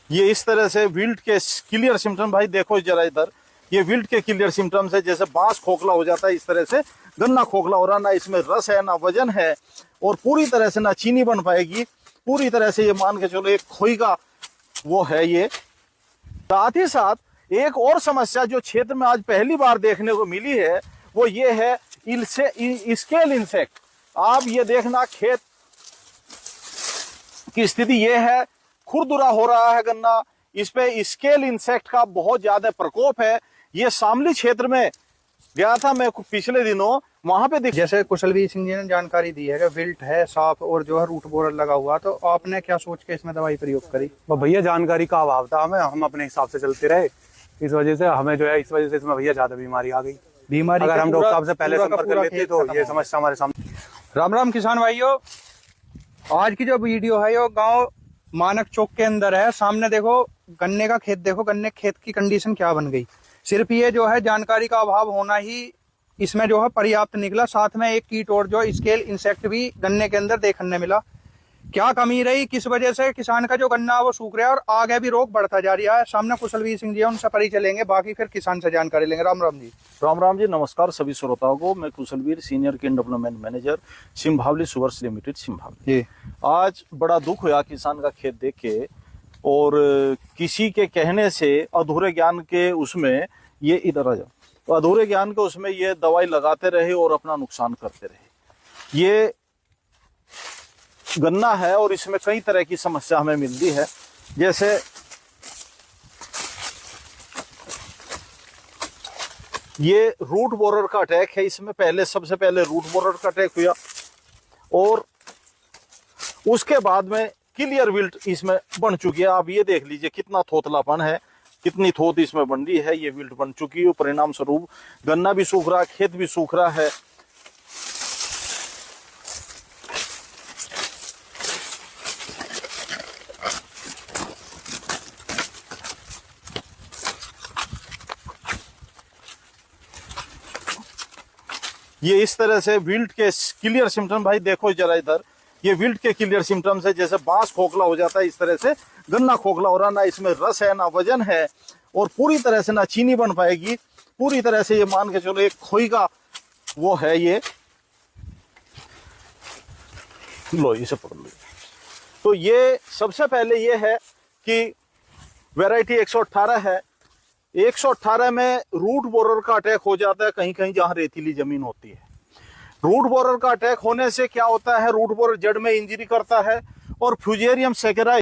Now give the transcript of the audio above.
ये इस तरह से विल्ट के क्लियर सिम्टम, भाई देखो जरा इधर, ये विल्ट के क्लियर सिम्टम्स है। जैसे बांस खोखला हो जाता है, इस तरह से गन्ना खोखला हो रहा, ना इसमें रस है ना वजन है, और पूरी तरह से ना चीनी बन पाएगी, पूरी तरह से ये मान के चलो एक खोई का वो है ये। साथ ही साथ एक और समस्या जो क्षेत्र में आज पहली बार देखने को मिली है वो ये है स्केल इंसेक्ट। आप ये देखना खेत की स्थिति ये है, खुरदुरा हो रहा है गन्ना, इस पे स्केल इंसेक्ट का बहुत ज्यादा प्रकोप है। ये शामली क्षेत्र में गया था मैं पिछले दिनों, वहां पे जैसे कुशलवीर सिंह जी ने जानकारी दी है कि विल्ट है, सांप और जो है रूट बोरर लगा हुआ, तो आपने क्या सोच के इसमें दवाई प्रयोग करी? भैया जानकारी का अभाव था, हम अपने हिसाब से चलते रहे, इस वजह से हमें जो है इस वजह से इसमें भैया ज्यादा बीमारी आ गई। बीमारी अगर हम डॉक्टर साहब से पहले संपर्क कर लेते तो ये समस्या हमारे सामने। राम राम किसान भाइयों, आज की जो वीडियो है वो गांव मानक चौक के अंदर है। सामने देखो गन्ने का खेत, देखो गन्ने खेत की कंडीशन क्या बन गई। सिर्फ ये जो है जानकारी का अभाव होना ही इसमें जो है पर्याप्त निकला। साथ में एक कीट और जो स्केल इंसेक्ट भी गन्ने के अंदर देखने मिला। क्या कमी रही, किस वजह से किसान का जो गन्ना वो सूख रहा है और आगे भी रोग बढ़ता जा रहा है। सामने कुशलवीर सिंह जी है, उनसे परिचय लेंगे, बाकी फिर किसान से जानकारी लेंगे। राम राम जी। राम राम जी, नमस्कार सभी श्रोताओं को। मैं Kushalveer, senior cane development manager, Simbhaoli sugars limited Simbhaoli. आज बड़ा दुख हुआ किसान का खेत देख के, और किसी के कहने से अधूरे ज्ञान के उसमें ये इधर आ जाओ, तो अधूरे ज्ञान के उसमें ये दवाई लगाते रहे और अपना नुकसान करते रहे। ये गन्ना है और इसमें कई तरह की समस्या हमें मिलती है। जैसे ये रूट बोरर का अटैक है, इसमें पहले सबसे पहले रूट बोरर का अटैक हुआ, और उसके बाद में क्लियर विल्ट इसमें बन चुकी है। आप ये देख लीजिए कितना थोथलापन है, कितनी थोथ इसमें बन रही है, ये विल्ट बन चुकी है। परिणाम स्वरूप गन्ना भी सूख रहा है, खेत भी सूख रहा है। ये इस तरह से विल्ट के क्लियर सिम्टम, भाई देखो जरा इधर, ये विल्ट के क्लियर सिम्टम्स है। जैसे बांस खोखला हो जाता है, इस तरह से गन्ना खोखला हो रहा, ना इसमें रस है ना वजन है, और पूरी तरह से ना चीनी बन पाएगी, पूरी तरह से ये मान के चलो एक खोई का वो है ये। लो इसे पकड़ लो। तो ये सबसे पहले ये है कि वैरायटी 118 है। 118 में रूट बोरर का अटैक हो जाता है कहीं कहीं जहां रेतीली जमीन होती है। रूट बोरर का अटैक होने से क्या होता है, रूट बोरर जड़ में इंजरी करता है और फ्यूजेरियम सैकेराई